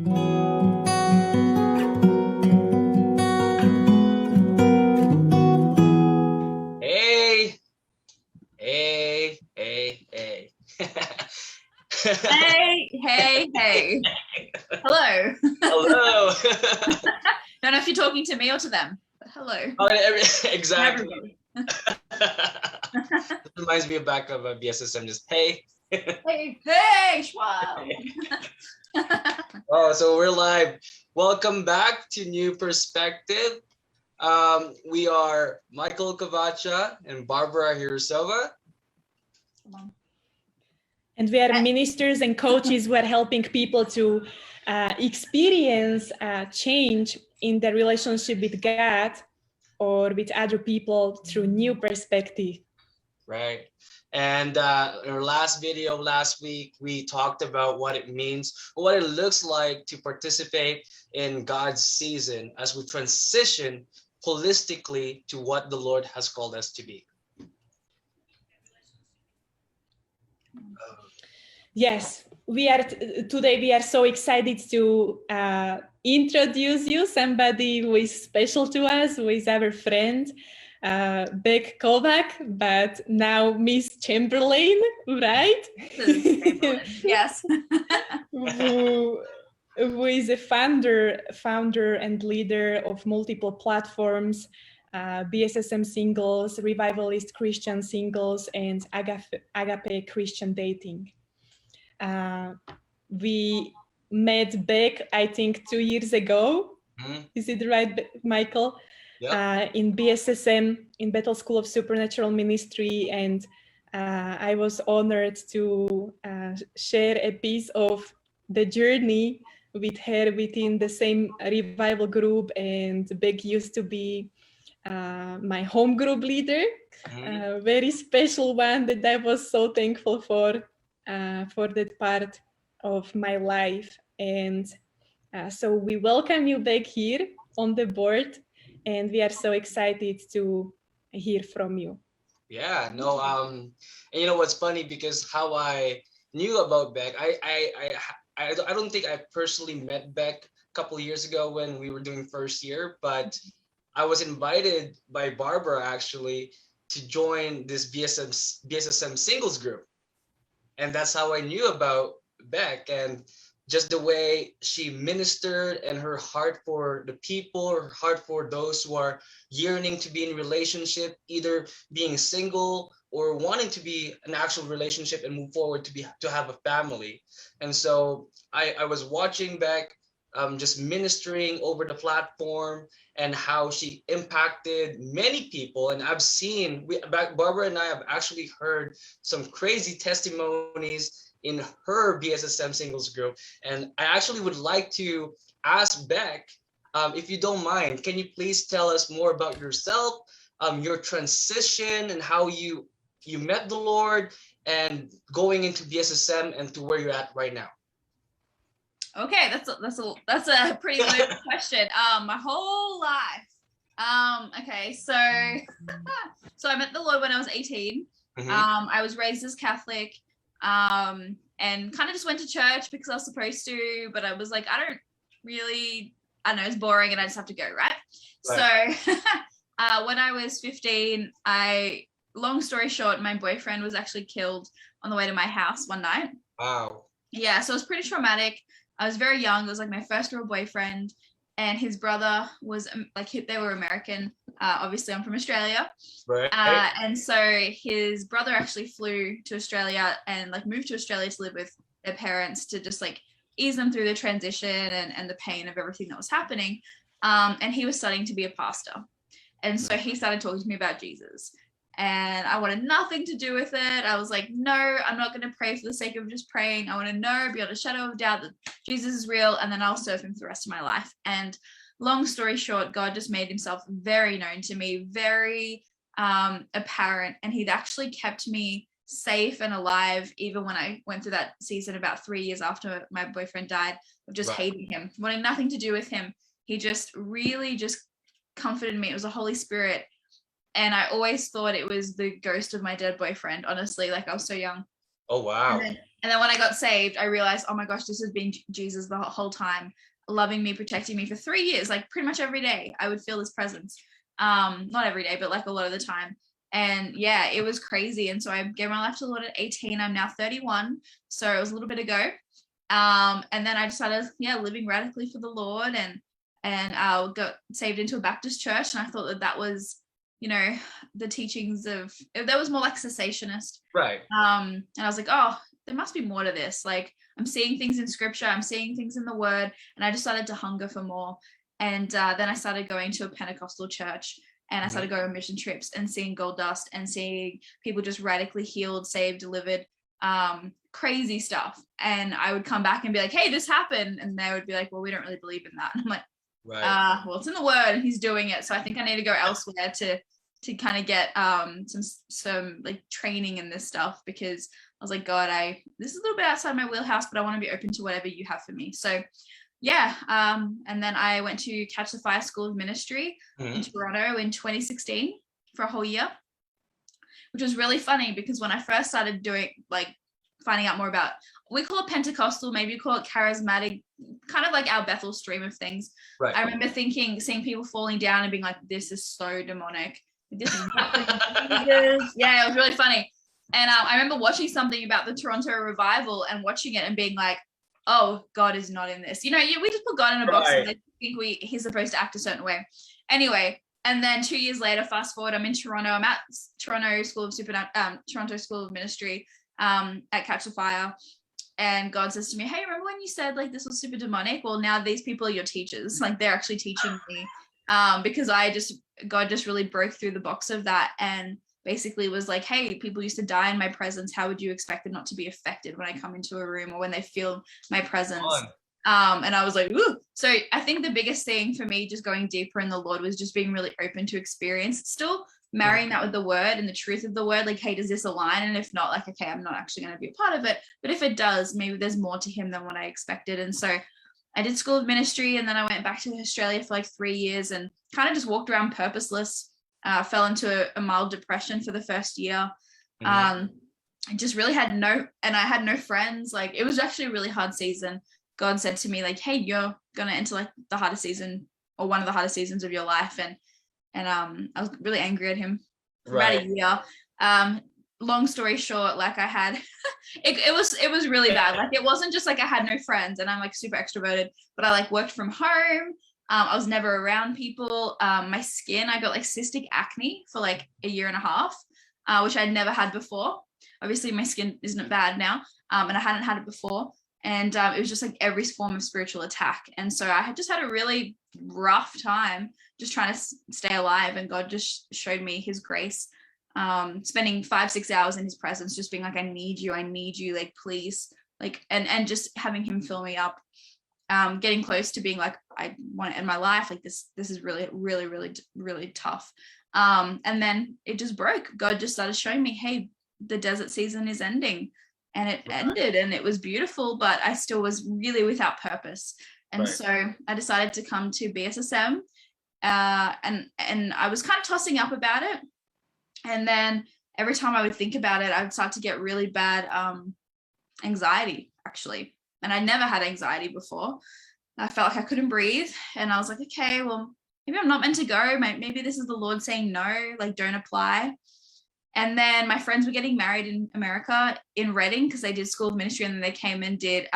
Hey, hey, hey, hey. Hey. Hello. Hello. Don't know if you're talking to me or to them, but hello. Oh, exactly. Everybody. This reminds me of back of a BSSM, just hey. Hey, wow. Oh, so we're live. Welcome back to New Perspective. We are Michael Cavacha and Barbara Hirosova. And we are ministers and coaches who are helping people to experience change in their relationship with God or with other people through new perspective. Right. And in our last video last week, we talked about what it means, what it looks like to participate in God's season as we transition holistically to what the Lord has called us to be. Yes, we are today. We are so excited to introduce you somebody who is special to us, who is our friend, Bec Chamberlain, but now Miss Chamberlain, right? Yes. who is a founder and leader of multiple platforms, BSSM Singles, Revivalist Christian Singles, and Agape Christian Dating. We met Bec, I think, 2 years ago. Mm-hmm. Is it right, Michael? Yep. In BSSM, in Bethel School of Supernatural Ministry, and I was honored to share a piece of the journey with her within the same revival group, and Bec used to be my home group leader, very special one that I was so thankful for that part of my life. And so we welcome you back here on the board, and we are so excited to hear from you. Yeah, no, and you know what's funny, because how I knew about Bec, I don't think I personally met Bec a couple of years ago when we were doing first year, but I was invited by Barbara actually to join this BSSM singles group. And that's how I knew about Bec, and just the way she ministered and her heart for the people, her heart for those who are yearning to be in relationship, either being single or wanting to be an actual relationship and move forward to have a family. And so I was watching Bec just ministering over the platform and how she impacted many people. And I've seen, Barbara and I have actually heard some crazy testimonies in her BSSM singles group. And I actually would like to ask Bec, if you don't mind, can you please tell us more about yourself, your transition, and how you met the Lord and going into BSSM and to where you're at right now? Okay, that's a pretty loaded question. My whole life. Okay, so I met the Lord when I was 18. Mm-hmm. I was raised as Catholic, and kind of just went to church because I was supposed to, but I was like, I don't know, it's boring and I just have to go, right? So when I was 15, long story short, my boyfriend was actually killed on the way to my house one night. Wow. Yeah, so it was pretty traumatic. I was very young. It was like my first real boyfriend, and his brother was they were American. Obviously, I'm from Australia. Right. And so his brother actually flew to Australia and moved to Australia to live with their parents to just ease them through the transition and the pain of everything that was happening. And he was studying to be a pastor. And so he started talking to me about Jesus. And I wanted nothing to do with it. I was like, no, I'm not going to pray for the sake of just praying. I want to know beyond a shadow of doubt that Jesus is real, and then I'll serve him for the rest of my life. And long story short, God just made himself very known to me, very apparent. And he'd actually kept me safe and alive, even when I went through that season about 3 years after my boyfriend died, of just hating him, wanting nothing to do with him. He just really just comforted me. It was the Holy Spirit. And I always thought it was the ghost of my dead boyfriend, honestly, I was so young. Oh, wow. And then when I got saved, I realized, oh my gosh, this has been Jesus the whole time, loving me, protecting me for 3 years, like pretty much every day I would feel his presence. Not every day, but like a lot of the time. And yeah, it was crazy. And so I gave my life to the Lord at 18. I'm now 31. So it was a little bit ago. And then I decided, living radically for the Lord, and got saved into a Baptist church. And I thought that was, the teachings of, that was more like cessationist. Right. And I was like, oh, there must be more to this. Like, I'm seeing things in scripture, I'm seeing things in the word, and I decided to hunger for more. And then I started going to a Pentecostal church, and I started going on mission trips and seeing gold dust and seeing people just radically healed, saved, delivered, crazy stuff. And I would come back and be like, hey, this happened. And they would be like, well, we don't really believe in that. And I'm like, right. Well, it's in the word and he's doing it. So I think I need to go elsewhere to kind of get some like training in this stuff, because I was like, God, this is a little bit outside my wheelhouse, but I want to be open to whatever you have for me. So yeah. And then I went to Catch the Fire School of Ministry in Toronto in 2016 for a whole year, which was really funny because when I first started finding out more about, we call it Pentecostal, maybe you call it charismatic, kind of like our Bethel stream of things. Right. I remember seeing people falling down and being like, this is so demonic. This is yeah, it was really funny. And I remember watching something about the Toronto revival and watching it and being like, oh, God is not in this. We just put God in a box and I think he's supposed to act a certain way. Anyway, and then 2 years later, fast forward, I'm in Toronto. I'm at Toronto School of Ministry at Catch the Fire. And God says to me, hey, remember when you said like this was super demonic? Well, now these people are your teachers. Like they're actually teaching me, because God just really broke through the box of that and basically was like, hey, people used to die in my presence. How would you expect them not to be affected when I come into a room or when they feel my presence? And I was like, ooh. So I think the biggest thing for me just going deeper in the Lord was just being really open to experience, still marrying that with the word and the truth of the word. Like, hey, does this align? And if not, like, okay, I'm not actually going to be a part of it. But if it does, maybe there's more to him than what I expected. And so I did School of Ministry, and then I went back to Australia for like 3 years and kind of just walked around purposeless. Fell into a mild depression for the first year. I just really had I had no friends. Like, it was actually a really hard season. God said to me, like, hey, you're gonna enter like the hardest season or one of the hardest seasons of your life. And I was really angry at him for about a year. Long story short, like I had it was really bad. Like, it wasn't just like I had no friends and I'm like super extroverted, but I like worked from home. I was never around people. My skin, I got like cystic acne for like a year and a half, which I'd never had before. Obviously, my skin isn't bad now, and I hadn't had it before. And it was just like every form of spiritual attack. And so I had just had a really rough time just trying to stay alive. And God just showed me his grace, spending 5-6 hours in his presence, just being like, I need you, like, please, like, and just having him fill me up. Getting close to being like, I want it in my life. Like this is really, really, really, really tough. And then it just broke. God just started showing me, hey, the desert season is ending, and it ended, and it was beautiful, but I still was really without purpose. And so I decided to come to BSSM, and I was kind of tossing up about it. And then every time I would think about it, I would start to get really bad anxiety, actually. And I never had anxiety before. I felt like I couldn't breathe. And I was like, okay, well, maybe I'm not meant to go. Maybe this is the Lord saying no, like, don't apply. And then my friends were getting married in America, in Reading, because they did School of Ministry, and then they came and did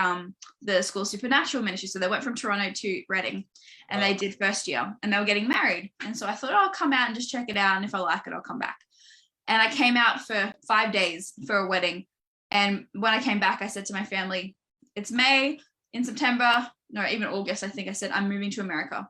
the School of Supernatural Ministry. So they went from Toronto to Reading, and they did first year, and they were getting married. And so I thought, I'll come out and just check it out. And if I like it, I'll come back. And I came out for 5 days for a wedding. And when I came back, I said to my family, it's May, in September, no, even August, I think I said, I'm moving to America.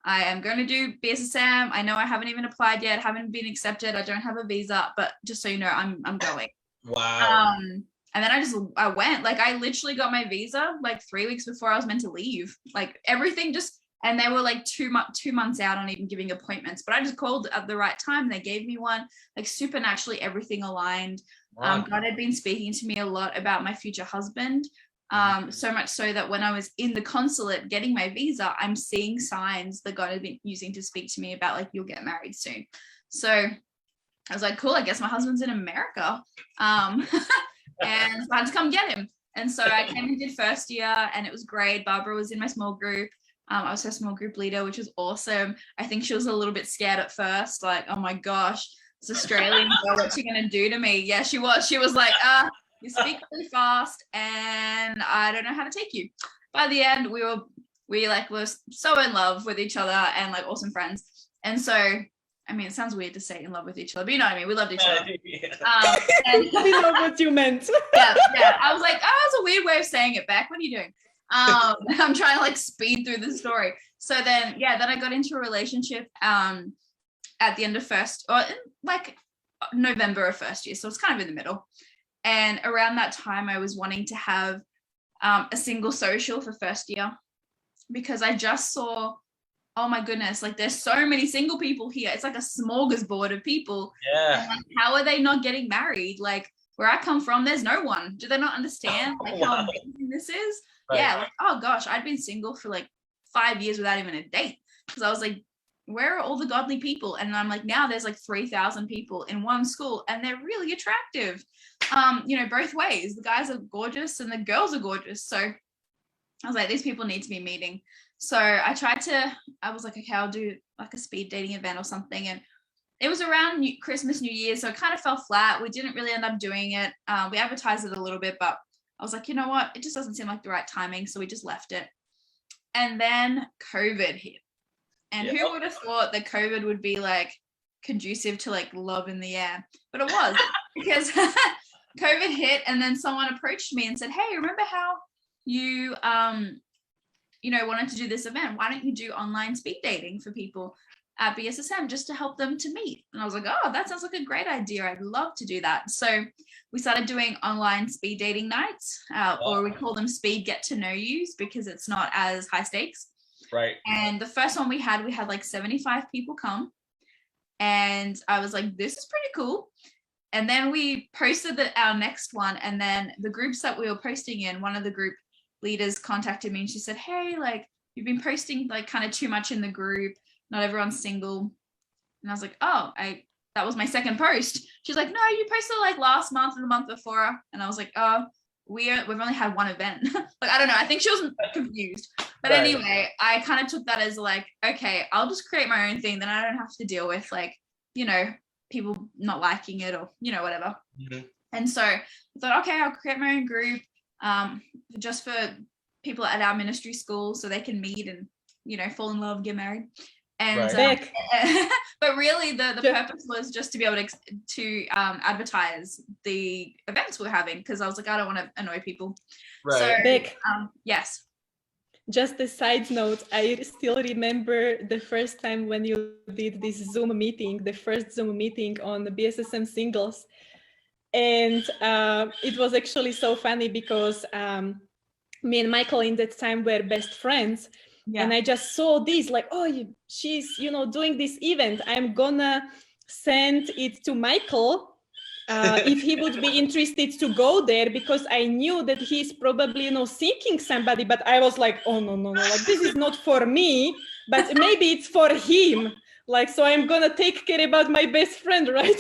I am going to do BSSM. I know I haven't even applied yet, haven't been accepted. I don't have a visa, but just so you know, I'm going. Wow. And then I went, like, I literally got my visa like 3 weeks before I was meant to leave. Like, everything just, and they were like 2 months out on even giving appointments, but I just called at the right time and they gave me one. Like, supernaturally, everything aligned. Wow. God had been speaking to me a lot about my future husband. So much so that when I was in the consulate getting my visa, I'm seeing signs that God had been using to speak to me about, like, you'll get married soon. So I was like, cool, I guess my husband's in America. And so I had to come get him. And so I came and did first year, and it was great. Barbara was in my small group. I was her small group leader, which was awesome. I think she was a little bit scared at first, like, oh my gosh, this Australian girl, what's she gonna do to me? Yeah, she was. She was like, you speak really fast, and I don't know how to take you. By the end, we were so in love with each other and like awesome friends. And so, I mean, it sounds weird to say in love with each other, but you know what I mean. We loved each other. And we know what you meant. Yeah. I was like, oh, that's a weird way of saying it, Bec. What are you doing? I'm trying to like speed through the story. So then I got into a relationship at the end of November of first year. So it's kind of in the middle. And around that time, I was wanting to have a single social for first year, because I just saw, oh my goodness, like there's so many single people here. It's like a smorgasbord of people. Yeah. And, like, how are they not getting married? Like where I come from, there's no one. Do they not understand like how amazing this is? Right. Yeah, like, oh gosh, I'd been single for like 5 years without even a date, because I was like, where are all the godly people? And I'm like, now there's like 3,000 people in one school, and they're really attractive, both ways. The guys are gorgeous and the girls are gorgeous. So I was like, these people need to be meeting. So I was like, okay, I'll do like a speed dating event or something. And it was around Christmas, New Year, so it kind of fell flat. We didn't really end up doing it. We advertised it a little bit, but I was like, you know what? It just doesn't seem like the right timing. So we just left it. And then COVID hit. And who would have thought that COVID would be like conducive to like love in the air? But it was, because COVID hit, and then someone approached me and said, hey, remember how you, wanted to do this event? Why don't you do online speed dating for people at BSSM just to help them to meet? And I was like, oh, that sounds like a great idea. I'd love to do that. So we started doing online speed dating nights, or we call them speed get to know yous, because it's not as high stakes. Right. And the first one we had like 75 people come, and I was like, this is pretty cool. And then we posted our next one, and then the groups that we were posting in, one of the group leaders contacted me and she said, hey, like you've been posting like kind of too much in the group, not everyone's single. And I was like, oh, that was my second post. She's like, no, you posted like last month and the month before. And I was like, oh, we've only had one event. Like, I don't know, I think she was confused. But right. Anyway, I kind of took that as like, okay, I'll just create my own thing, then I don't have to deal with like, people not liking it or, whatever. Mm-hmm. And so I thought, okay, I'll create my own group just for people at our ministry school so they can meet and, fall in love, get married. And right. But really the purpose was just to be able to advertise the events we're having, because I was like, I don't want to annoy people. Right. So Bec, yes. Just a side note, I still remember the first time when you did this Zoom meeting, the first Zoom meeting on the BSSM singles. And it was actually so funny because me and Michael in that time were best friends. Yeah. And I just saw this like, oh, she's, doing this event. I'm gonna send it to Michael if he would be interested to go there, because I knew that he's probably, seeking somebody, but I was like, oh, no, like this is not for me, but maybe it's for him. Like, so I'm gonna take care about my best friend, right?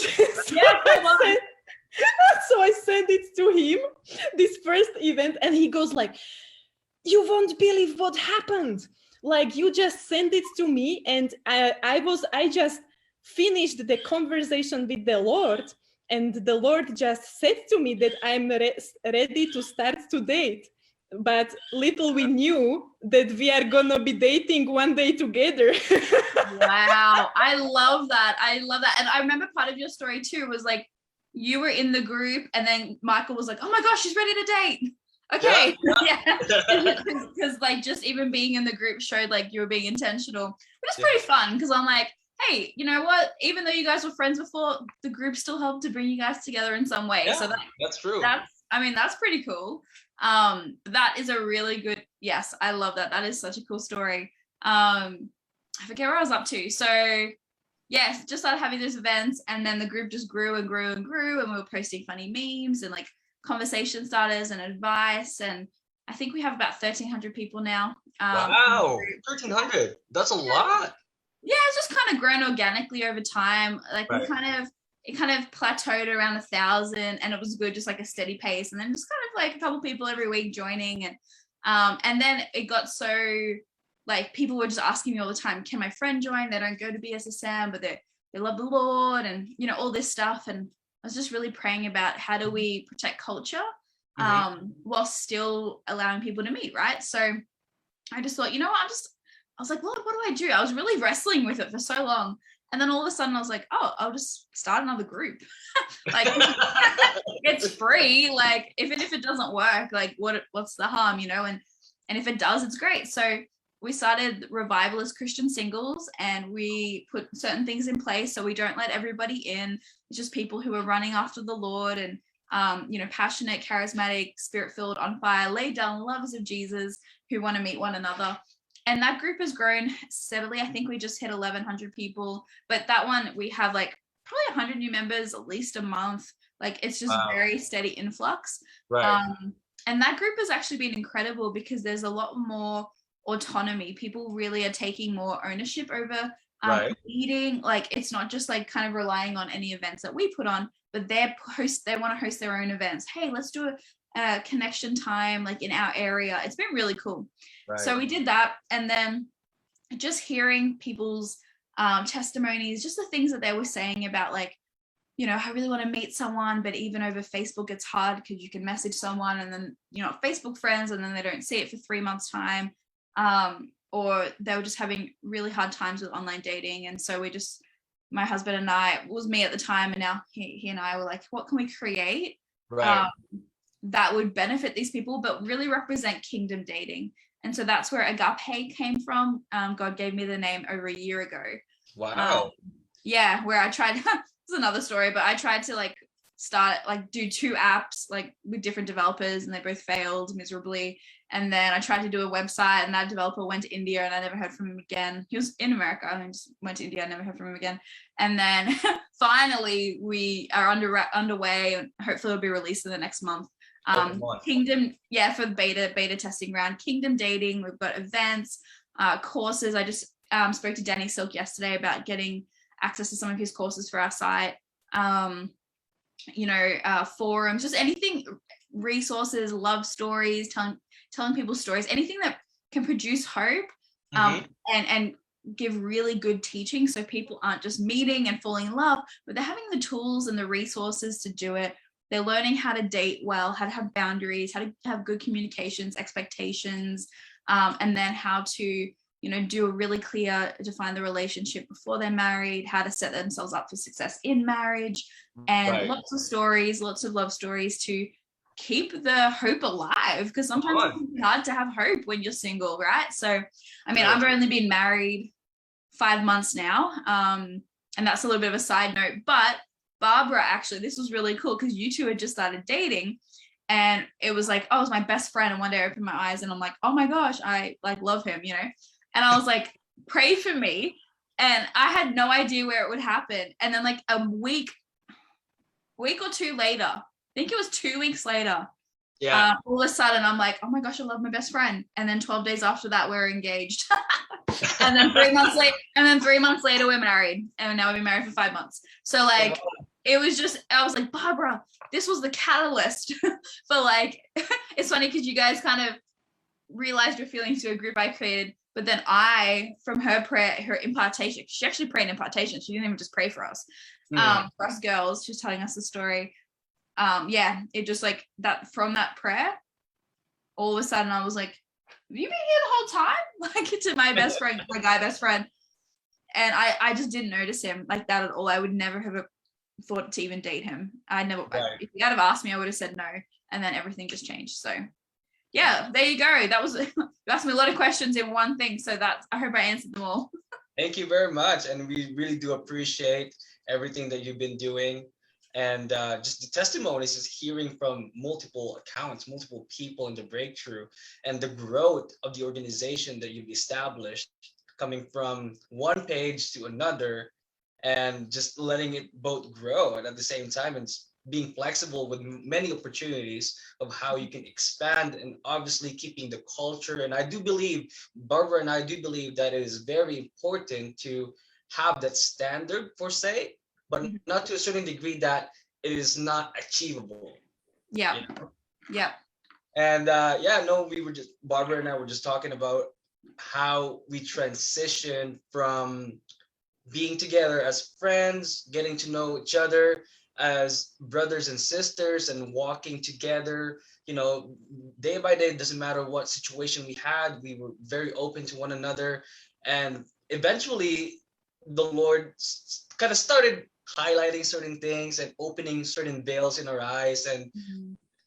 So I sent it to him, this first event, and he goes like, you won't believe what happened. Like, you just sent it to me, and I just finished the conversation with the Lord, and the Lord just said to me that I'm ready to start to date. But little we knew that we are gonna be dating one day together. Wow, I love that. And I remember part of your story too was like, you were in the group, and then Michael was like, oh my gosh, she's ready to date. Okay. Yeah. Because like just even being in the group showed like you were being intentional, which is pretty fun, because I'm like, hey, you know what, even though you guys were friends before, the group still helped to bring you guys together in some way. So that's true. That's pretty cool. That is a really good, yes, I love that. That is such a cool story. I forget where I was up to. So yes, just started having those events, and then the group just grew and grew and grew, and we were posting funny memes and like conversation starters and advice, and I think we have about 1,300 people now. Wow, 1,300, that's a lot. Yeah, it's just kind of grown organically over time. Like right. it kind of plateaued around 1,000, and it was good, just like a steady pace. And then just kind of like a couple people every week joining, and then it got so like people were just asking me all the time, can my friend join? They don't go to BSSM, but they love the Lord, and all this stuff. And I was just really praying about how do we protect culture while still allowing people to meet, right? So I just thought, I was like, Lord, what do? I was really wrestling with it for so long. And then all of a sudden I was like, oh, I'll just start another group. Like, it's free. Like, even if it doesn't work, like what's the harm, and if it does, it's great. So we started Revivalist Christian Singles, and we put certain things in place so we don't let everybody in. It's just people who are running after the Lord and, passionate, charismatic, spirit-filled, on fire, laid down lovers of Jesus who want to meet one another. And that group has grown steadily. I think we just hit 1,100 people, but that one we have like probably 100 new members at least a month. Like, it's just very steady influx. Right. And that group has actually been incredible because there's a lot more autonomy. People really are taking more ownership over leading. Like, it's not just like kind of relying on any events that we put on, but they want to host their own events. Hey, let's do a connection time like in our area. It's been really cool. Right. So we did that, and then just hearing people's testimonies, just the things that they were saying about like, I really want to meet someone, but even over Facebook it's hard because you can message someone and then Facebook friends, and then they don't see it for 3 months time, or they were just having really hard times with online dating. And so my husband and I, it was me at the time, and now he and I were like, what can we create that would benefit these people but really represent kingdom dating? And so that's where Agape came from. God gave me the name over a year ago. Wow. Where I tried, this is another story, but I tried to like do 2 apps like with different developers, and they both failed miserably. And then I tried to do a website, and that developer went to India, and I never heard from him again. He was in America, and I just went to India. I never heard from him again. And then finally we are underway, and hopefully it'll be released in the next month. Kingdom, for the beta testing round. Kingdom dating. We've got events, courses. I just spoke to Danny Silk yesterday about getting access to some of his courses for our site. Forums, just anything, resources, love stories, telling people stories, anything that can produce hope, and give really good teaching, so people aren't just meeting and falling in love, but they're having the tools and the resources to do it. They're learning how to date well, how to have boundaries, how to have good communications, expectations, and then how to, do a really clear, define the relationship before they're married, how to set themselves up for success in marriage, and lots of stories, lots of love stories to keep the hope alive, because sometimes it's hard to have hope when you're single, right? So, I mean, I've only been married 5 months now, and that's a little bit of a side note, but Barbara, actually, this was really cool because you two had just started dating, and it was like, oh, it was my best friend. And one day I opened my eyes and I'm like, oh my gosh, I like love him, and I was like, pray for me. And I had no idea where it would happen. And then like a week or 2 later, I think it was 2 weeks later, all of a sudden I'm like, oh my gosh, I love my best friend. And then 12 days after that, we're engaged. And then 3 months later, we're married. And now we've been married for 5 months. So like, it was just, I was like, Barbara, this was the catalyst for like, it's funny because you guys kind of realized your feelings to a group I created, but then from her prayer, her impartation, she actually prayed impartation. She didn't even just pray for us, for us girls. She was telling us the story. It just like that, from that prayer, all of a sudden I was like, have you been here the whole time? Like, to my best friend, my guy best friend. And I just didn't notice him like that at all. I would never have thought to even date him. If you had have asked me, I would have said no. And then everything just changed. So yeah, there you go. That was, you asked me a lot of questions in one thing. So I hope I answered them all. Thank you very much. And we really do appreciate everything that you've been doing. And just the testimonies, just hearing from multiple accounts, multiple people in the breakthrough, and the growth of the organization that you've established, coming from one page to another, and just letting it both grow, and at the same time, and being flexible with many opportunities of how you can expand, and obviously keeping the culture. And I do believe, Barbara and I do believe that it is very important to have that standard, for say, but not to a certain degree that it is not achievable. Yeah. You know? Yeah. And Barbara and I were just talking about how we transitioned from being together as friends, getting to know each other as brothers and sisters, and walking together, day by day. Doesn't matter what situation we had, we were very open to one another. And eventually the Lord kind of started highlighting certain things and opening certain veils in our eyes, and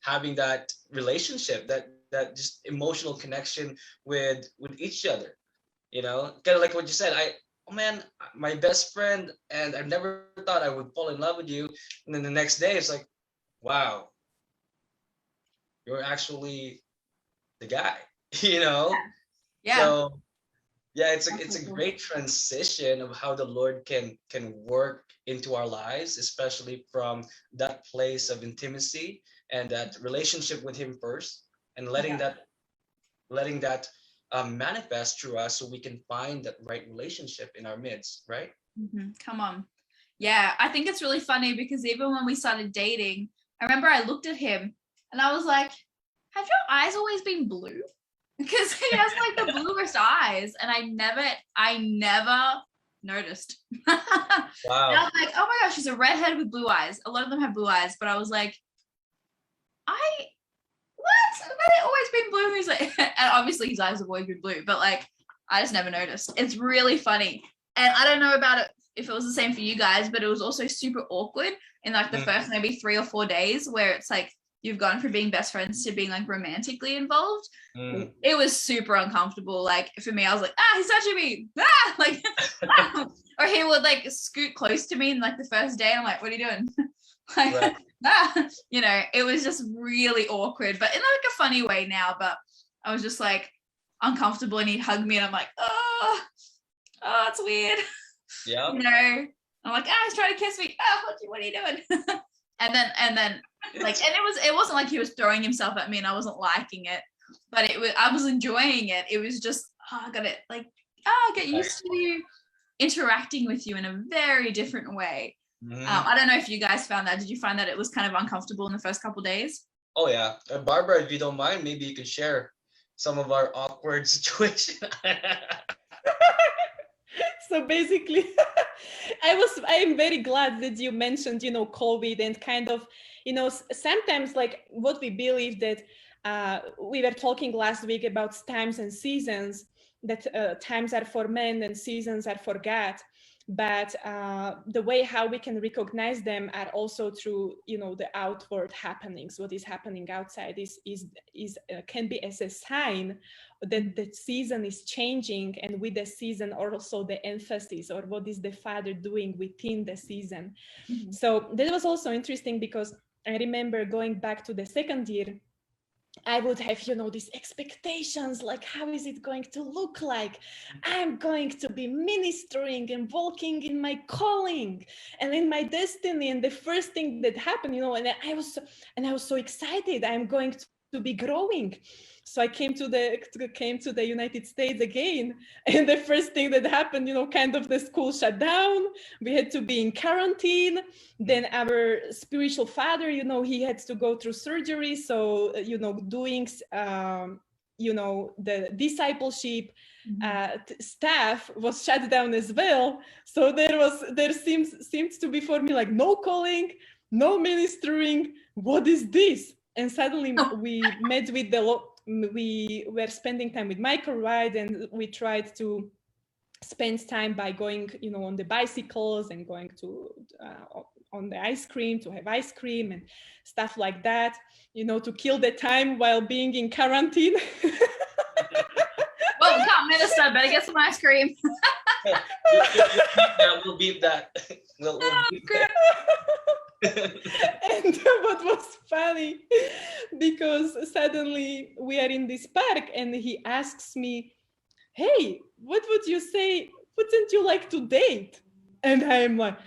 having that relationship, that just emotional connection with each other. Kind of like what you said. Oh man, my best friend, and I never thought I would fall in love with you. And then the next day it's like, wow, you're actually the guy. Yeah. So yeah, it's a great transition of how the Lord can work into our lives, especially from that place of intimacy and that relationship with Him first, and letting that manifest through us, so we can find that right relationship in our midst, right? Come on. Yeah, I think it's really funny because even when we started dating, I remember I looked at him and I was like, have your eyes always been blue? Because he has like the bluest eyes, and I never noticed. Wow. And I was like, oh my gosh, she's a redhead with blue eyes. A lot of them have blue eyes, but I was like, what? Have they always been blue? He's like, and obviously his eyes have always been blue, but like, I just never noticed. It's really funny. And I don't know about it if it was the same for you guys, but it was also super awkward in like the first maybe 3 or 4 days, where it's like you've gone from being best friends to being like romantically involved. It was super uncomfortable. Like for me, I was like, he's touching me, like, or he would like scoot close to me in like the first day, and I'm like, what are you doing? Like, Right. It was just really awkward, but in like a funny way now. But I was just like uncomfortable, and he'd hug me, and I'm like, oh, it's weird. Yeah. I'm like, he's trying to kiss me. What are you doing? and then like, and it wasn't like he was throwing himself at me and I wasn't liking it, but I was enjoying it. It was just, I got it, like, get used to you interacting with you in a very different way. I don't know if you guys found that. Did you find that it was kind of uncomfortable in the first couple days? Oh yeah. Barbara, if you don't mind, maybe you could share some of our awkward situations. So basically, I'm very glad that you mentioned, COVID, and kind of, sometimes like what we believe that we were talking last week about times and seasons, that times are for men and seasons are for God. But the way how we can recognize them are also through, the outward happenings. What is happening outside can be as a sign that the season is changing, and with the season also the emphasis, or what is the Father doing within the season. So that was also interesting, because I remember going back to the second year, I would have, these expectations, like, how is it going to look like? I'm going to be ministering and walking in my calling and in my destiny. And the first thing that happened, and I was so excited. I'm going to be growing. So I came to the United States again, and the first thing that happened, kind of the school shut down. We had to be in quarantine. Then our spiritual father, he had to go through surgery. So, doing, the discipleship staff was shut down as well. So there seemed to be for me like no calling, no ministering. What is this? And suddenly we met with we were spending time with Michael, right? And we tried to spend time by going, on the bicycles and going to on the ice cream, to have ice cream and stuff like that, to kill the time while being in quarantine. Well, we can't minister, better get some ice cream. We'll beat that. We'll beat that. And what was funny, because suddenly we are in this park and he asks me, hey, what would you say? Wouldn't you like to date? And I'm like,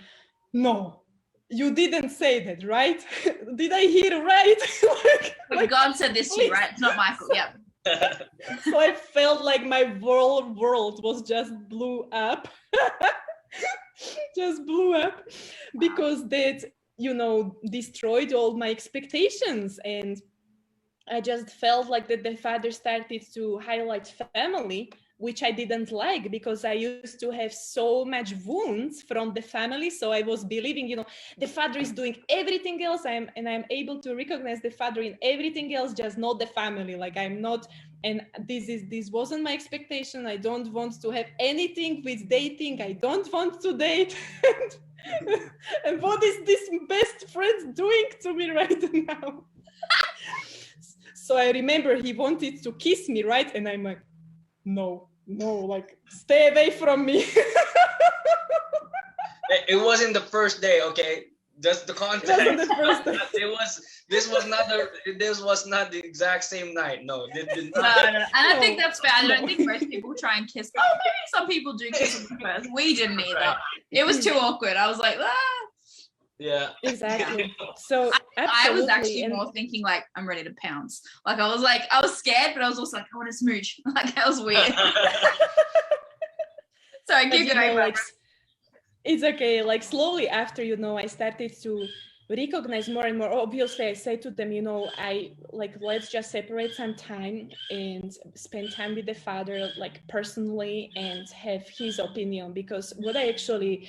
no, you didn't say that, right? Did I hear right? Like, God said this to you, right? It's not Michael. Yep. So I felt like my world was just blew up. just blew up because that, destroyed all my expectations. And I just felt like that the father started to highlight family, which I didn't like, because I used to have so much wounds from the family. So I was believing, the father is doing everything else. I'm able to recognize the father in everything else, just not the family. Like I'm not, and this wasn't my expectation. I don't want to have anything with dating. I don't want to date. And what is this best friend doing to me right now? So I remember he wanted to kiss me, right? And I'm like, no, like stay away from me. It wasn't the first day, okay? Just the context. It wasn't the first day. This was not the exact same night. No, no. And I think that's fair. I don't think most people try and kiss. Oh, maybe some people do kiss on the first. We didn't either. Right. It was too awkward. I was like, ah. Yeah, exactly. So I was actually more thinking like I'm ready to pounce. Like I was scared, but I was also like I want to smooch. Like that was weird. Sorry, keep going. Like, it's okay. Like slowly after, I started to recognize more and more. Obviously, I say to them, I like, let's just separate some time and spend time with the father, like personally, and have his opinion. Because what I actually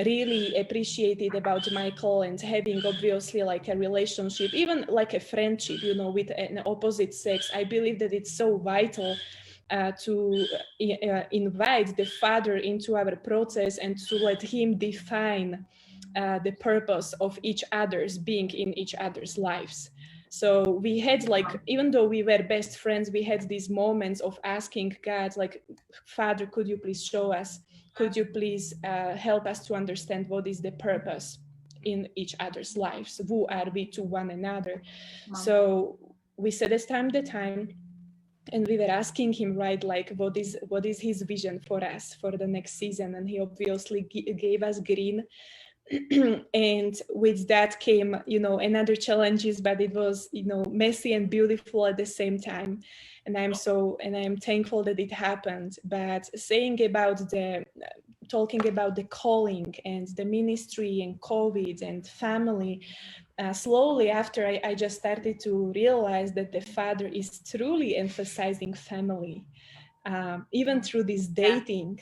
really appreciated about Michael and having obviously like a relationship, even like a friendship, with an opposite sex, I believe that it's so vital to invite the father into our process and to let him define the purpose of each other's being in each other's lives. So we had like, even though we were best friends, we had these moments of asking God, like, Father, could you please show us? Could you please help us to understand what is the purpose in each other's lives? Who are we to one another? So we set aside the time, and we were asking him, right, like, what is his vision for us for the next season? And he obviously gave us green. And with that came, another challenges, but it was, messy and beautiful at the same time. And I'm thankful that it happened. But talking about the calling and the ministry and COVID and family, slowly after I just started to realize that the father is truly emphasizing family, even through this dating,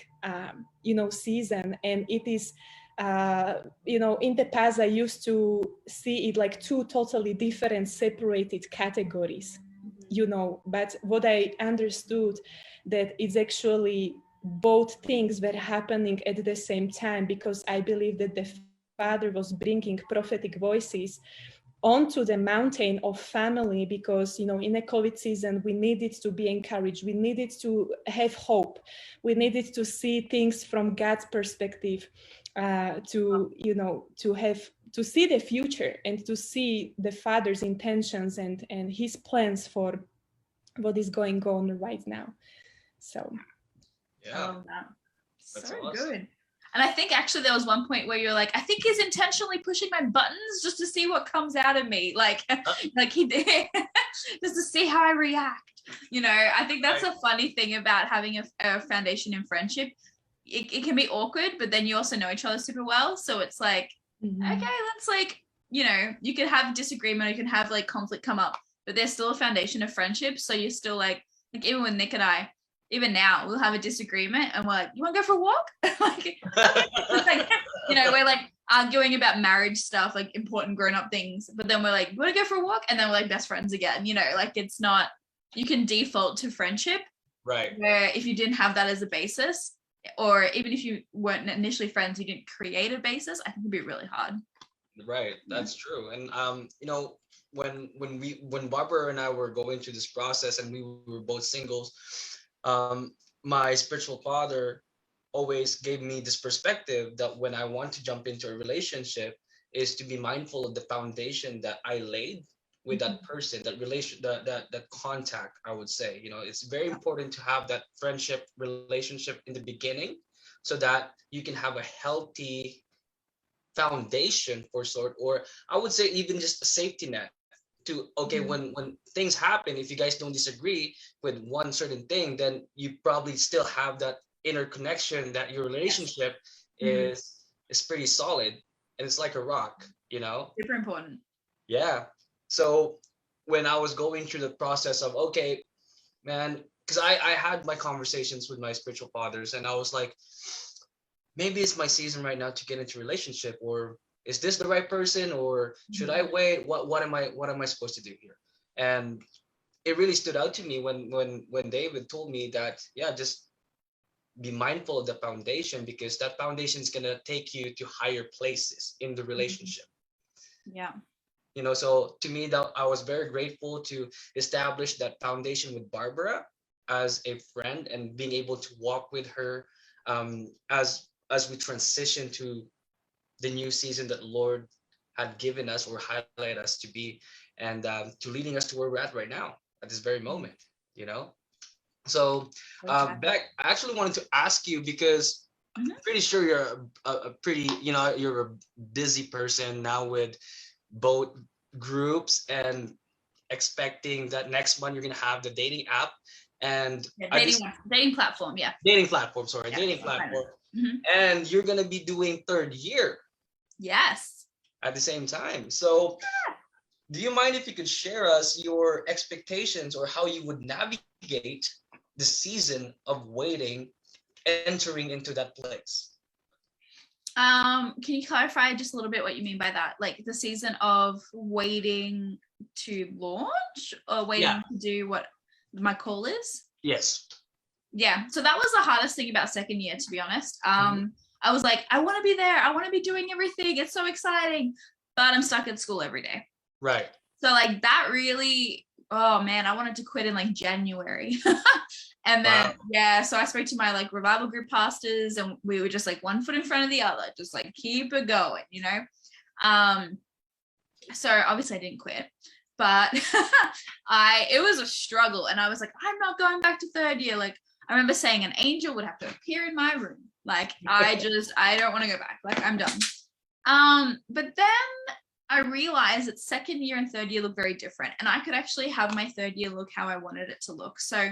season. And it is, in the past, I used to see it like two totally different, separated categories, but what I understood that it's actually both things were happening at the same time, because I believe that the father was bringing prophetic voices onto the mountain of family, because in a COVID season we needed to be encouraged, we needed to have hope, we needed to see things from God's perspective, to see the future and to see the father's intentions and his plans for what is going on right now. So yeah, that's so awesome. Good. And I think actually there was one point where you're like, I think he's intentionally pushing my buttons just to see what comes out of me. Like he did, just to see how I react. I think that's a funny thing about having a foundation in friendship. It can be awkward, but then you also know each other super well. So it's like, okay, let's like, you can have disagreement, you can have like conflict come up, but there's still a foundation of friendship. So you're still like even with Nick and I, even now we'll have a disagreement and we're like, you want to go for a walk? We're like arguing about marriage stuff, like important grown-up things, but then we're like, you want to go for a walk? And then we're like best friends again. Like it's not, you can default to friendship, right? Where if you didn't have that as a basis, or even if you weren't initially friends, you didn't create a basis, I think it'd be really hard. Right, that's true. And when Barbara and I were going through this process and we were both singles, my spiritual father always gave me this perspective that when I want to jump into a relationship is to be mindful of the foundation that I laid with that person, that relation, that contact, I would say. It's very important to have that friendship relationship in the beginning so that you can have a healthy foundation for sort, or I would say even just a safety net to, okay, when things happen, if you guys don't disagree with one certain thing, then you probably still have that inner connection that your relationship is is pretty solid and it's like a rock, you know? Super important. Yeah. So when I was going through the process of, okay, man, because I had my conversations with my spiritual fathers and I was like, maybe it's my season right now to get into a relationship, or is this the right person, or should I wait? What am I supposed to do here? And it really stood out to me when David told me that, yeah, just be mindful of the foundation, because that foundation is gonna take you to higher places in the relationship. Yeah. You know, so to me, that I was very grateful to establish that foundation with Barbara as a friend and being able to walk with her as we transition to the new season that Lord had given us or highlighted us to be, and to leading us to where we're at right now at this very moment, you know. So Bec, I actually wanted to ask you, because I'm pretty sure you're a pretty, you know, you're a busy person now with both groups and expecting that next month you're gonna have the dating app and dating platform, dating platform, and you're gonna be doing third year. Yes. At the same time. So do you mind if you could share us your expectations or how you would navigate the season of waiting, entering into that place? Can you clarify just a little bit what you mean by that? Like the season of waiting to launch, or waiting to do what my call is? Yes. Yeah. So that was the hardest thing about second year, to be honest. I was like, I want to be there. I want to be doing everything. It's so exciting, but I'm stuck at school every day. Right. So like that really, oh man, I wanted to quit in like January. And then, so I spoke to my like revival group pastors, and we were just like one foot in front of the other, just like keep it going, you know? So obviously I didn't quit, but it was a struggle. And I was like, I'm not going back to third year. Like I remember saying an angel would have to appear in my room. Like I don't want to go back. Like I'm done. But then I realized that second year and third year look very different, and I could actually have my third year look how I wanted it to look. So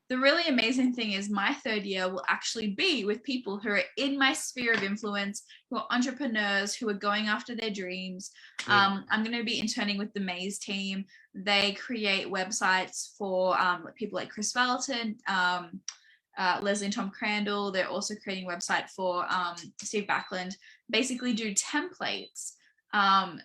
the really amazing thing is my third year will actually be with people who are in my sphere of influence, who are entrepreneurs, who are going after their dreams. I'm going to be interning with the Maze team. They create websites for people like Chris Valentin, Leslie and Tom Crandall. They're also creating a website for Steve Backlund. Basically do templates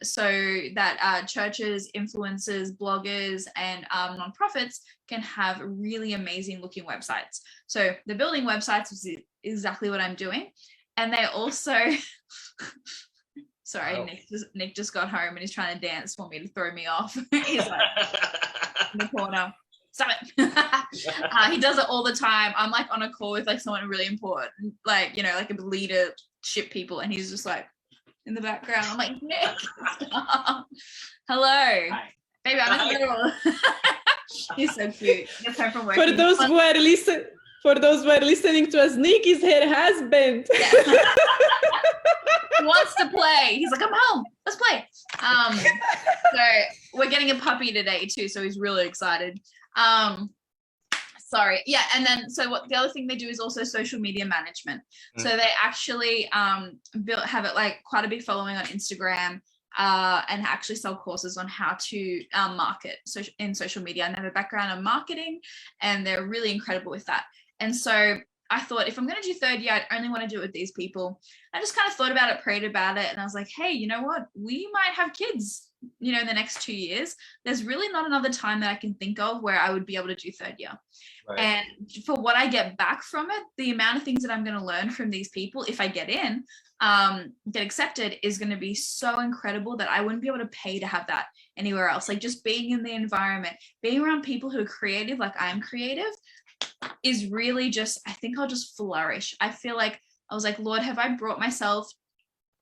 so that churches, influencers, bloggers, and nonprofits can have really amazing looking websites. So the building websites is exactly what I'm doing. And they also, sorry, wow. Nick just got home and he's trying to dance for me to throw me off. He's like in the corner. Stop it. He does it all the time. I'm like on a call with like someone really important, like, you know, like a leadership people, and he's just like in the background. I'm like, Nick, stop. Hello. Hi. Baby, I'm in the middle. He's so cute. Just home from work. For those who are listening to us, Nick is her husband. Yeah. He wants to play. He's like, I'm home. Let's play. So we're getting a puppy today too, so he's really excited. Sorry. Yeah. And then, so what the other thing they do is also social media management. So they actually have it like quite a big following on Instagram, and actually sell courses on how to market in social media. And they have a background in marketing, and they're really incredible with that. And so I thought, if I'm going to do third year, I'd only want to do it with these people. I just kind of thought about it, prayed about it, and I was like, hey, you know what? We might have kids, you know, in the next 2 years. There's really not another time that I can think of where I would be able to do third year. Right. And for what I get back from it, the amount of things that I'm going to learn from these people, if I get in, get accepted, is going to be so incredible that I wouldn't be able to pay to have that anywhere else. Like just being in the environment, being around people who are creative, like I'm creative, is really just, I think I'll just flourish. I feel like I was like, Lord, have I brought myself,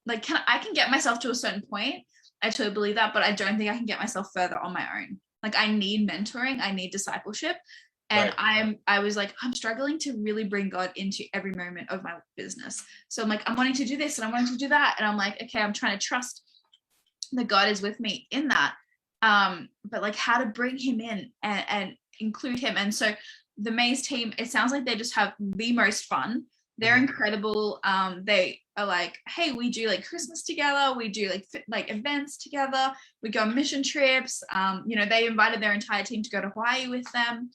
like, I can get myself to a certain point. I totally believe that, but I don't think I can get myself further on my own. Like I need mentoring, I need discipleship. And right. I was like, I'm struggling to really bring God into every moment of my business. So I'm like, I'm wanting to do this and I'm wanting to do that. And I'm like, okay, I'm trying to trust that God is with me in that. But like how to bring him in and include him. And so the Maze team, it sounds like they just have the most fun. They're incredible. They are like, hey, we do like Christmas together. We do like events together. We go on mission trips. They invited their entire team to go to Hawaii with them.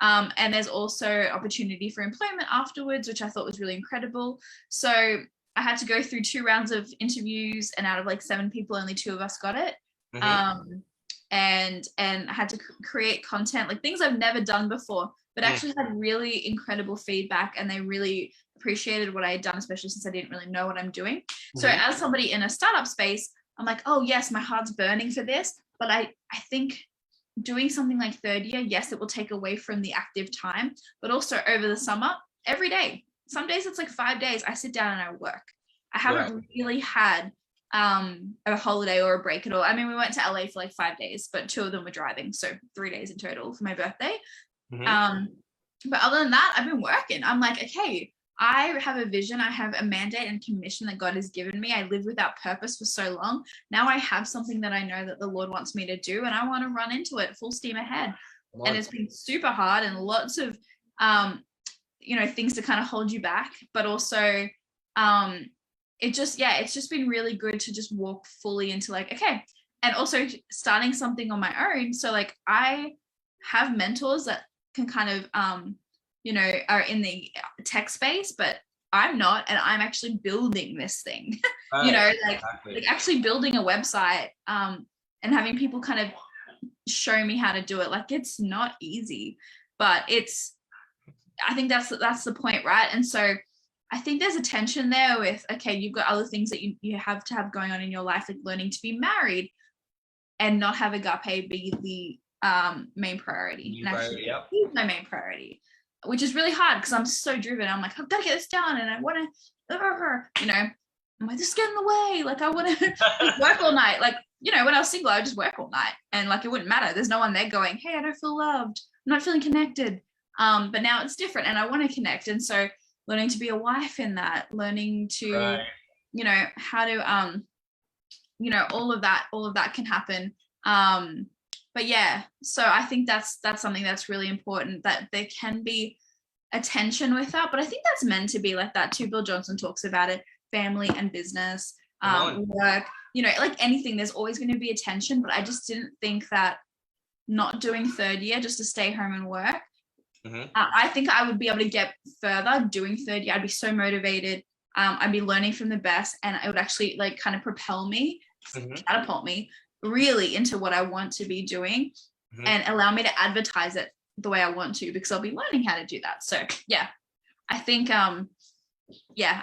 And there's also opportunity for employment afterwards, which I thought was really incredible. So I had to go through 2 rounds of interviews, and out of like 7 people, only 2 of us got it. And I had to create content, like things I've never done before, but actually had really incredible feedback, and they really appreciated what I had done, especially since I didn't really know what I'm doing. So as somebody in a startup space, I'm like, oh yes, my heart's burning for this, but I think doing something like third year, yes, it will take away from the active time, but also over the summer, every day, some days it's like 5 days, I sit down and I work. I haven't really had a holiday or a break at all. I mean, we went to LA for like 5 days, but 2 of them were driving, so 3 days in total for my birthday. But other than that, I've been working. I'm like, okay, I have a vision, I have a mandate and commission that God has given me. I lived without purpose for so long. Now I have something that I know that the Lord wants me to do, and I want to run into it full steam ahead. And it's been super hard, and lots of things to kind of hold you back, but also it's just been really good to just walk fully into like, okay, and also starting something on my own. So like I have mentors that can kind of are in the tech space, but I'm not, and I'm actually building this thing. Like actually building a website and having people kind of show me how to do it. Like it's not easy, but I think that's the point, right? And so I think there's a tension there with, okay, you've got other things that you have to have going on in your life, like learning to be married and not have agape be the main priority. My main priority, which is really hard because I'm so driven. I'm like, I've got to get this done, and I want to, I'm like, this is getting in the way. Like I want to work all night. Like, when I was single, I would just work all night, and like it wouldn't matter. There's no one there going, hey, I don't feel loved. I'm not feeling connected. But now it's different, and I want to connect. And so learning to be a wife in that, learning to, how to, all of that can happen. But yeah, so I think that's something that's really important, that there can be a tension with that, but I think that's meant to be like that too. Bill Johnson talks about it, family and business, work, like anything, there's always going to be a tension, but I just didn't think that not doing third year just to stay home and work, I think I would be able to get further doing third year. I'd be so motivated. I'd be learning from the best, and it would actually like kind of propel me, catapult me really into what I want to be doing, and allow me to advertise it the way I want to, because I'll be learning how to do that. So yeah, I think I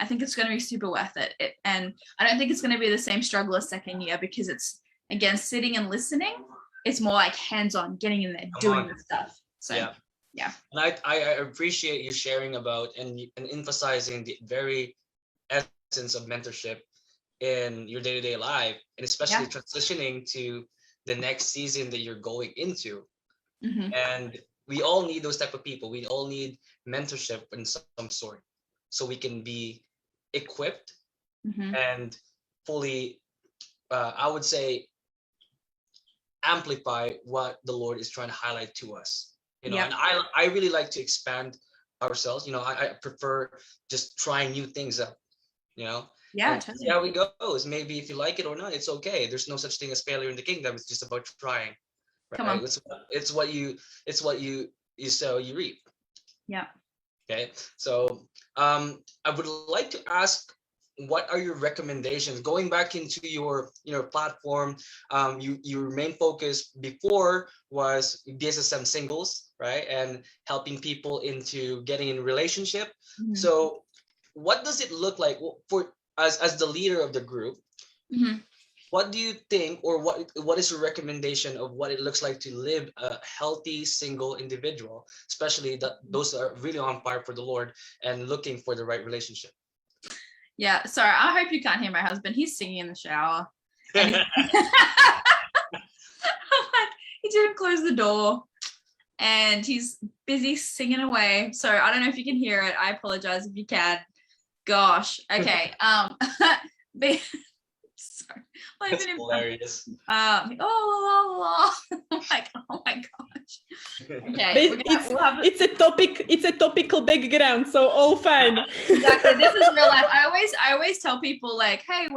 think it's going to be super worth it. And I don't think it's going to be the same struggle as second year, because it's, again, sitting and listening. It's more like hands-on, getting in there, doing the stuff. So yeah. And I appreciate you sharing about and emphasizing the very essence of mentorship in your day-to-day life, and especially transitioning to the next season that you're going into. And we all need those type of people. We all need mentorship in some sort, so we can be equipped and fully, I would say, amplify what the Lord is trying to highlight to us. And I really like to expand ourselves. I prefer just trying new things out. Totally. See how it goes. Maybe if you like it or not, it's okay. There's no such thing as failure in the kingdom. It's just about trying. Right? Come on. It's what you sow, you reap. Yeah. Okay. So I would like to ask, what are your recommendations going back into your platform? Your main focus before was BSSM singles, right? And helping people into getting in relationship. So what does it look like for as the leader of the group? What do you think, or what is your recommendation of what it looks like to live a healthy single individual, especially those that are really on fire for the Lord and looking for the right relationship? Yeah, sorry, I hope you can't hear my husband. He's singing in the shower. And he didn't close the door, and he's busy singing away. So I don't know if you can hear it. I apologize if you can. Gosh. Okay. Sorry. That's hilarious. Oh my gosh. Okay, it's a topic. It's a topical background, so all fine. Exactly. This is real life. I always tell people like, hey,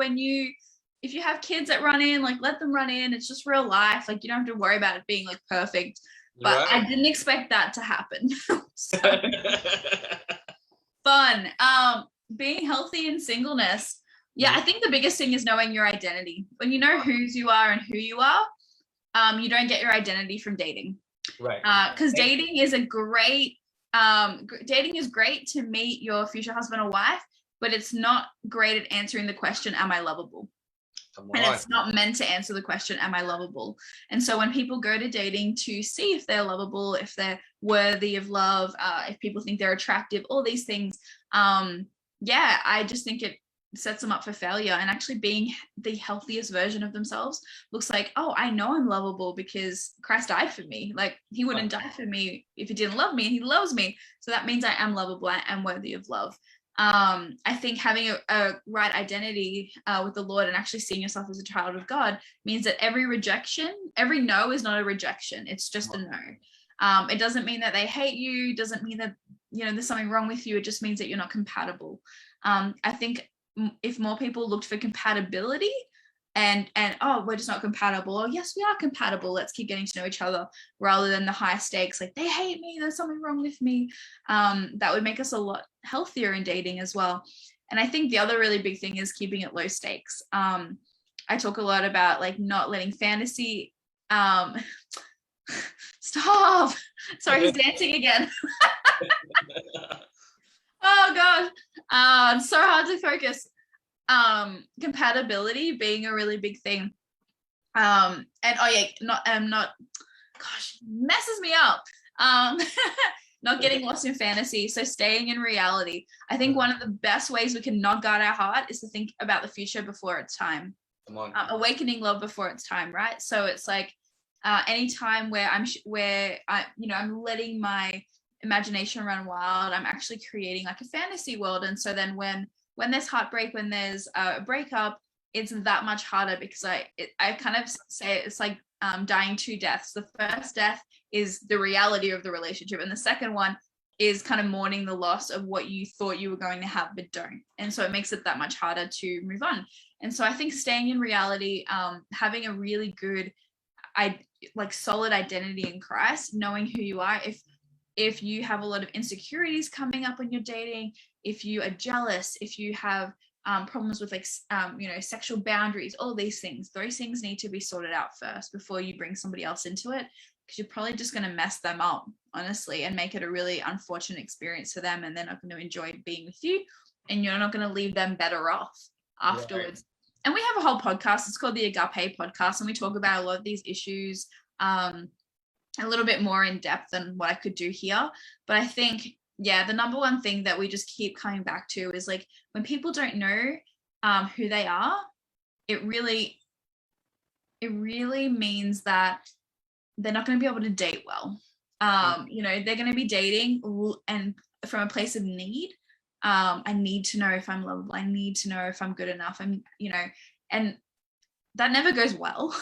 if you have kids that run in, like let them run in. It's just real life. Like you don't have to worry about it being like perfect. But right. I didn't expect that to happen. So, fun. Being healthy in singleness. Yeah, I think the biggest thing is knowing your identity. When you know whose you are and who you are, you don't get your identity from dating. Right. Because dating is dating is great to meet your future husband or wife, but it's not great at answering the question, am I lovable? And it's not meant to answer the question, am I lovable? And so when people go to dating to see if they're lovable, if they're worthy of love, if people think they're attractive, all these things, I just think it sets them up for failure. And actually being the healthiest version of themselves looks like, oh, I know I'm lovable because Christ died for me. Like he wouldn't die for me if he didn't love me, and he loves me. So that means I am lovable, I am worthy of love. I think having a right identity with the Lord and actually seeing yourself as a child of God means that every no is not a rejection. It's just a no. It doesn't mean that they hate you. It doesn't mean that, there's something wrong with you. It just means that you're not compatible. I think if more people looked for compatibility and we're just not compatible, or yes, we are compatible, let's keep getting to know each other, rather than the high stakes, like they hate me, there's something wrong with me, that would make us a lot healthier in dating as well. And I think the other really big thing is keeping it low stakes. I talk a lot about like not letting fantasy stop, sorry, he's dancing again. Oh gosh, it's so hard to focus. Compatibility being a really big thing. And messes me up. Not getting lost in fantasy, so staying in reality. I think one of the best ways we can not guard our heart is to think about the future before it's time. Come on. Awakening love before it's time, right? So it's like any time where I'm letting my imagination run wild, I'm actually creating like a fantasy world. And so then when there's heartbreak, when there's a breakup, it's that much harder, because I kind of say it's like dying two deaths. The first death is the reality of the relationship, and the second one is kind of mourning the loss of what you thought you were going to have but don't. And so it makes it that much harder to move on. And so I think staying in reality, having a really good solid identity in Christ, knowing who you are. If you have a lot of insecurities coming up when you're dating, if you are jealous, if you have problems with sexual boundaries, all these things, those things need to be sorted out first before you bring somebody else into it, because you're probably just going to mess them up, honestly, and make it a really unfortunate experience for them, and they're not going to enjoy being with you, and you're not going to leave them better off afterwards. Right. And we have a whole podcast, it's called the Agape Podcast, and we talk about a lot of these issues a little bit more in depth than what I could do here. But I think, the number one thing that we just keep coming back to is like, when people don't know who they are, it really means that they're not going to be able to date well. They're going to be dating and from a place of need. I need to know if I'm lovable. I need to know if I'm good enough. And that never goes well.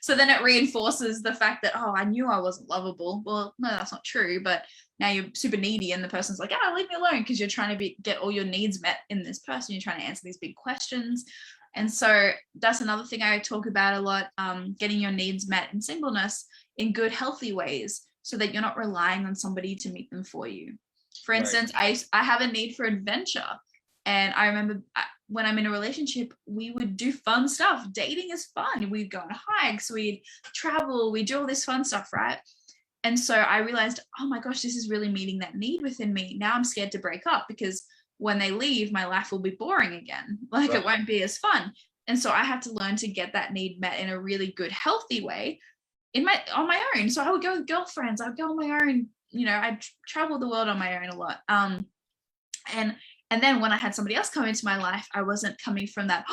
So then it reinforces the fact that, I knew I wasn't lovable. Well, no, that's not true. But now you're super needy, and the person's like, leave me alone, because you're trying to get all your needs met in this person. You're trying to answer these big questions. And so that's another thing I talk about a lot, getting your needs met in singleness in good, healthy ways, so that you're not relying on somebody to meet them for you. For instance, I have a need for adventure. And I remember when I'm in a relationship, we would do fun stuff. Dating is fun. We'd go on hikes, we'd travel, we'd do all this fun stuff, right? And so I realized, oh my gosh, this is really meeting that need within me. Now I'm scared to break up, because when they leave, my life will be boring again. It won't be as fun. And so I had to learn to get that need met in a really good, healthy way on my own. So I would go with girlfriends. I would go on my own. I'd travel the world on my own a lot. And then when I had somebody else come into my life, I wasn't coming from that,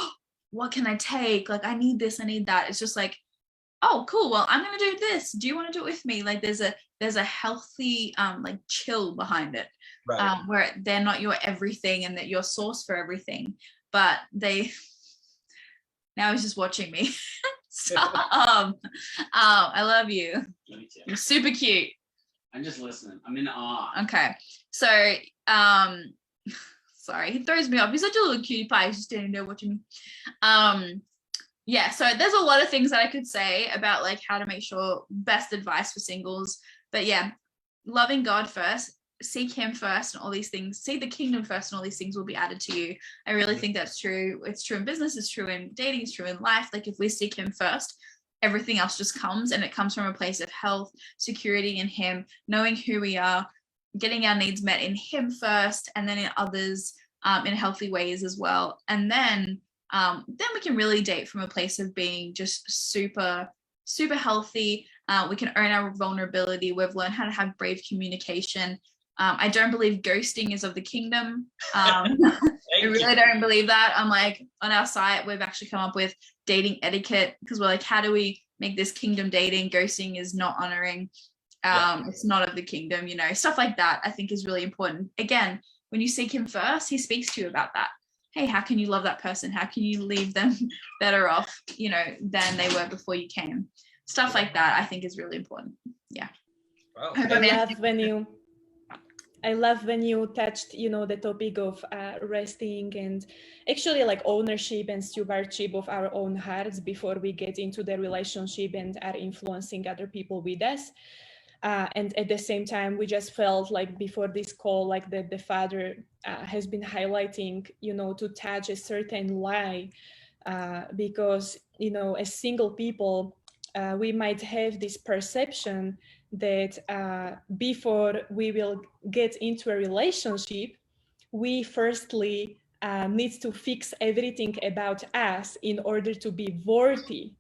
what can I take? Like, I need this, I need that. It's just like, oh, cool. Well, I'm going to do this. Do you want to do it with me? Like there's a healthy, chill behind it, right. Where they're not your everything and that you're source for everything, but they Now he's just watching me. Stop. I love you. Me too. You're super cute. I'm just listening. I'm in awe. Okay. So, sorry, he throws me off. He's such a little cutie pie. He's just standing there watching me. Yeah, so there's a lot of things that I could say about like how to make sure best advice for singles. But yeah, loving God first, seek him first and all these things, seek the kingdom first and all these things will be added to you. I really think that's true. It's true in business, it's true in dating, it's true in life. Like if we seek him first, everything else just comes, and it comes from a place of health, security in him, knowing who we are, getting our needs met in him first, and then in others in healthy ways as well. And then we can really date from a place of being just super, super healthy. We can own our vulnerability. We've learned how to have brave communication. I don't believe ghosting is of the kingdom. I really don't believe that. I'm like, on our site, we've actually come up with dating etiquette, because we're like, how do we make this kingdom dating? Ghosting is not honoring. It's not of the kingdom, stuff like that I think is really important. Again, when you seek him first, he speaks to you about that. Hey, how can you love that person? How can you leave them better off, than they were before you came? Stuff like that I think is really important. Yeah. Wow. I love when you touched, the topic of resting and actually like ownership and stewardship of our own hearts before we get into the relationship and are influencing other people with us. And at the same time, we just felt like before this call, like the Father has been highlighting, to touch a certain lie, because, as single people, we might have this perception that before we will get into a relationship, we firstly need to fix everything about us in order to be worthy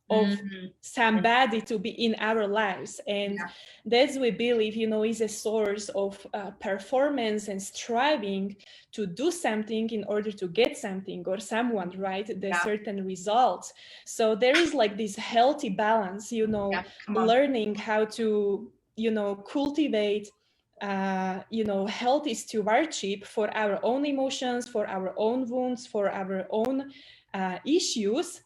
of somebody to be in our lives. And that's, we believe, is a source of performance and striving to do something in order to get something or someone, right? Certain results. So there is like this healthy balance, learning how to, cultivate healthy stewardship for our own emotions, for our own wounds, for our own issues,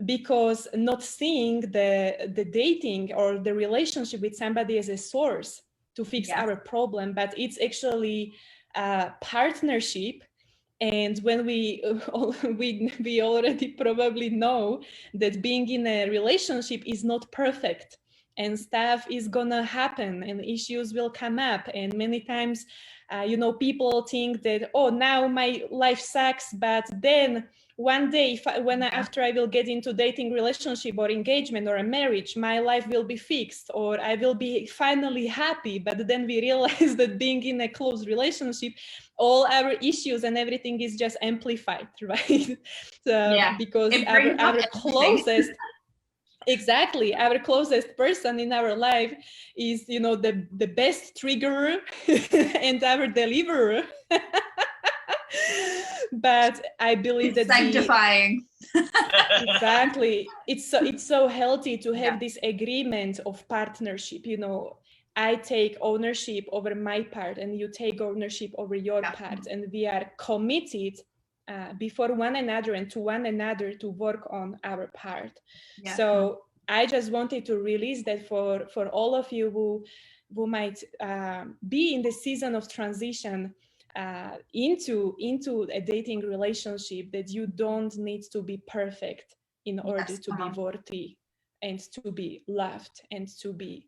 because not seeing the dating or the relationship with somebody as a source to fix our problem, but it's actually a partnership. And when we already probably know that being in a relationship is not perfect, and stuff is gonna happen and issues will come up, and many times people think that, oh, now my life sucks, but then one day after I will get into dating relationship or engagement or a marriage, my life will be fixed, or I will be finally happy. But then we realize that being in a close relationship, all our issues and everything is just amplified, right? Because our closest exactly, our closest person in our life is, the best triggerer and our deliverer. But I believe that sanctifying. Exactly, it's so healthy to have this agreement of partnership. I take ownership over my part, and you take ownership over your part, and we are committed before one another and to one another to work on our part. So I just wanted to release that for all of you who might be in the season of transition into a dating relationship, that you don't need to be perfect in order to be worthy and to be loved and to be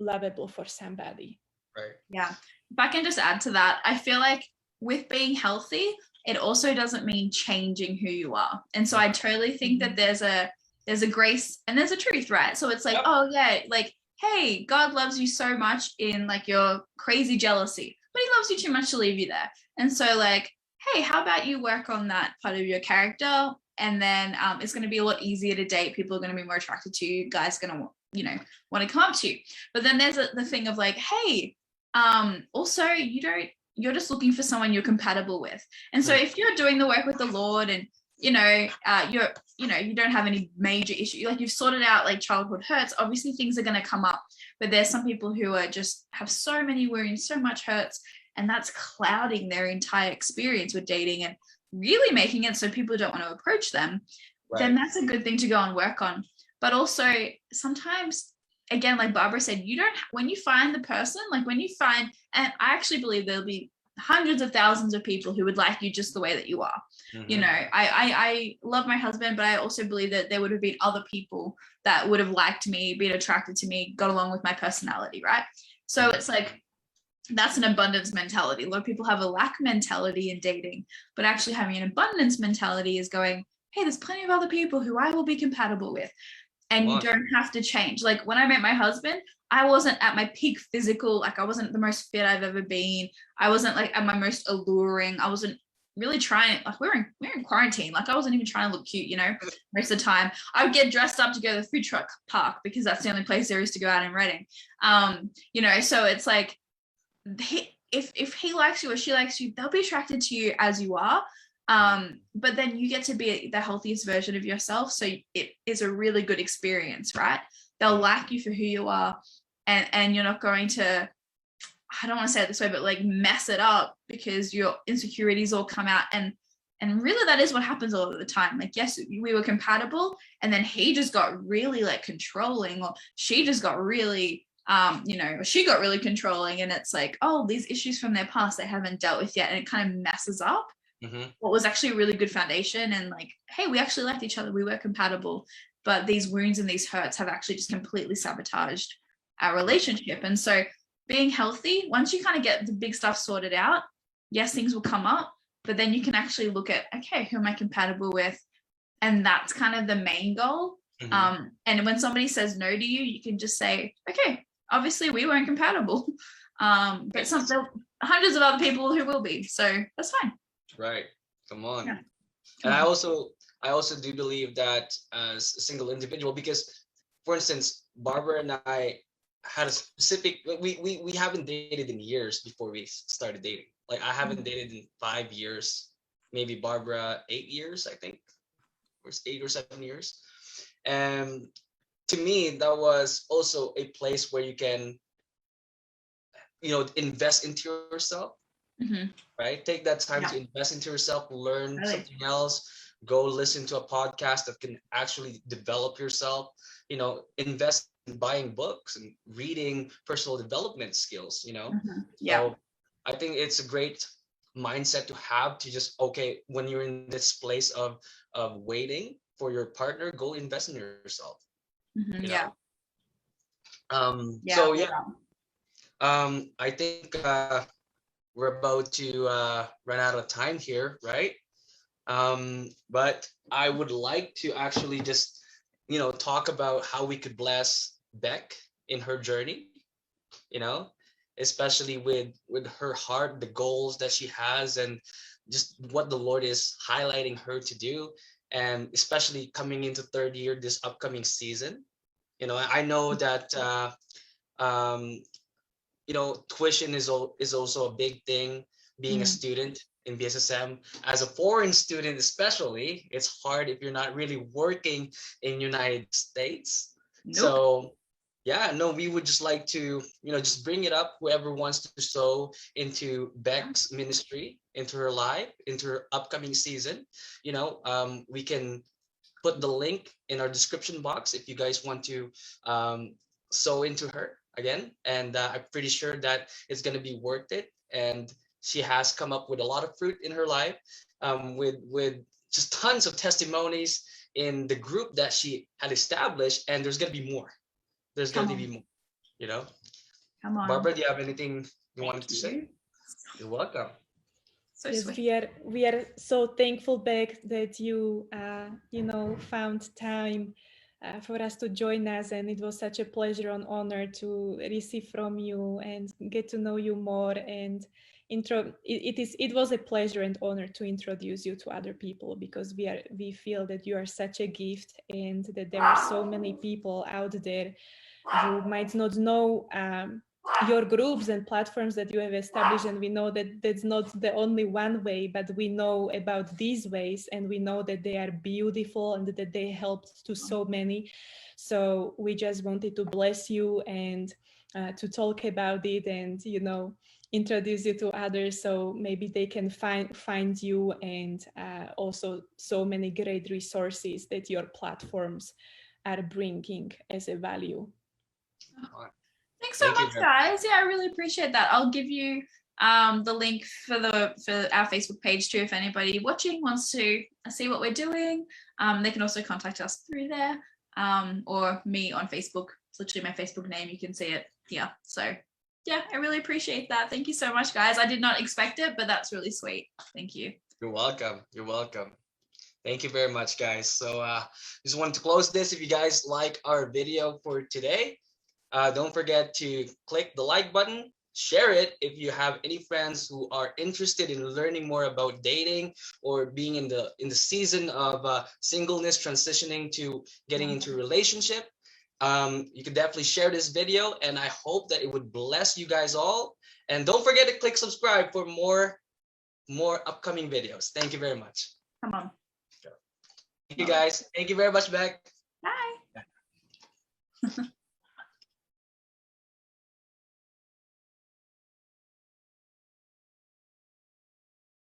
lovable for somebody. Right. Yeah. If I can just add to that, I feel like with being healthy, it also doesn't mean changing who you are. And so I totally think that there's a grace and there's a truth, right? So it's like, oh yeah, like, hey, God loves you so much in like your crazy jealousy, but he loves you too much to leave you there. And so like, hey, how about you work on that part of your character? And then it's going to be a lot easier to date. People are going to be more attracted to you. Guys are going to, want to come up to you. But then there's the thing of like, hey, also you're just looking for someone you're compatible with. And so if you're doing the work with the Lord and, you don't have any major issue, like you've sorted out like childhood hurts, obviously things are going to come up. But there's some people who are just have so many wounds, so much hurts, and that's clouding their entire experience with dating. And really making it so people don't want to approach them, then that's a good thing to go and work on. But also sometimes, again, like Barbara said, you don't, when you find the person, like when you find, and I actually believe there'll be hundreds of thousands of people who would like you just the way that you are. You know, I love my husband, but I also believe that there would have been other people that would have liked me, been attracted to me, got along with my personality, right? So it's like, that's an abundance mentality. A lot of people have a lack mentality in dating, but actually having an abundance mentality is going, hey, there's plenty of other people who I will be compatible with. And you don't have to change. Like when I met my husband, I wasn't at my peak physical, like I wasn't the most fit I've ever been. I wasn't like at my most alluring. I wasn't really trying, like we're in quarantine. Like I wasn't even trying to look cute, you know, most of the time. I would get dressed up to go to the food truck park because that's the only place there is to go out in Reading. You know, so it's like, if he likes you or she likes you, they'll be attracted to you as you are. But then you get to be the healthiest version of yourself. So it is a really good experience, right? They'll like you for who you are, and you're not going to, I don't want to say it this way, but like mess it up because your insecurities all come out. And really that is what happens a lot of the time. Like, yes, we were compatible, and then he just got really like controlling, or she just got really you know, she got really controlling, and it's like, oh, these issues from their past they haven't dealt with yet, and it kind of messes up what was actually a really good foundation. And like, hey, we actually liked each other, we were compatible, but these wounds and these hurts have actually just completely sabotaged our relationship. And so being healthy, once you kind of get the big stuff sorted out, yes, things will come up, but then you can actually look at, okay, who am I compatible with? And that's kind of the main goal. And when somebody says no to you, you can just say, okay, obviously we weren't compatible, but hundreds of other people who will be, so that's fine. Right. Come on. Yeah. And I also do believe that as a single individual, because for instance, Barbara and I had a specific, we haven't dated in years before we started dating. Like I haven't dated in 5 years, maybe Barbara 8 years, I think, or 8 or 7 years. And to me, that was also a place where you can, you know, invest into yourself. Right? Take that time to invest into yourself, learn something else, go listen to a podcast that can actually develop yourself, you know, invest in buying books and reading personal development skills, you know. So I think it's a great mindset to have, to just, okay, when you're in this place of waiting for your partner, go invest in yourself. You know? So I think we're about to run out of time here, right? But I would like to actually just, you know, talk about how we could bless Bec in her journey, you know, especially with her heart, the goals that she has, and just what the Lord is highlighting her to do, and especially coming into third year this upcoming season. You know, I know that you know, tuition is also a big thing. Being a student in BSSM, as a foreign student especially, it's hard if you're not really working in United States. So yeah, no, we would just like to, you know, just bring it up, whoever wants to sow into Bec's ministry, into her life, into her upcoming season. You know, we can put the link in our description box if you guys want to sow into her again. And I'm pretty sure that it's going to be worth it. And she has come up with a lot of fruit in her life, with just tons of testimonies in the group that she had established. And there's going to be more. There's going to be more, you know. Come on. Barbara, do you have anything you wanted to say? You're welcome. So yes, we are so thankful, Bec, that you you know, found time for us to join us, and it was such a pleasure and honor to receive from you and get to know you more. And it was a pleasure and honor to introduce you to other people, because we feel that you are such a gift, and that there are so many people out there who might not know your groups and platforms that you have established. And we know that that's not the only one way, but we know about these ways, and we know that they are beautiful and that they helped to so many. So we just wanted to bless you and to talk about it, and, you know, introduce you to others, so maybe they can find you, and also so many great resources that your platforms are bringing as a value. Thanks so much, guys. Yeah, I really appreciate that. I'll give you the link for our Facebook page too, if anybody watching wants to see what we're doing. They can also contact us through there, or me on Facebook. It's literally my Facebook name. You can see it here. So yeah, I really appreciate that. Thank you so much, guys. I did not expect it, but that's really sweet. Thank you. You're welcome. You're welcome. Thank you very much, guys. So just wanted to close this. If you guys like our video for today, don't forget to click the like button, share it if you have any friends who are interested in learning more about dating or being in the season of singleness, transitioning to getting into a relationship. You can definitely share this video, and I hope that it would bless you guys all. And don't forget to click subscribe for more upcoming videos. Thank you very much. Come on. Thank you, guys. Thank you very much, Bec.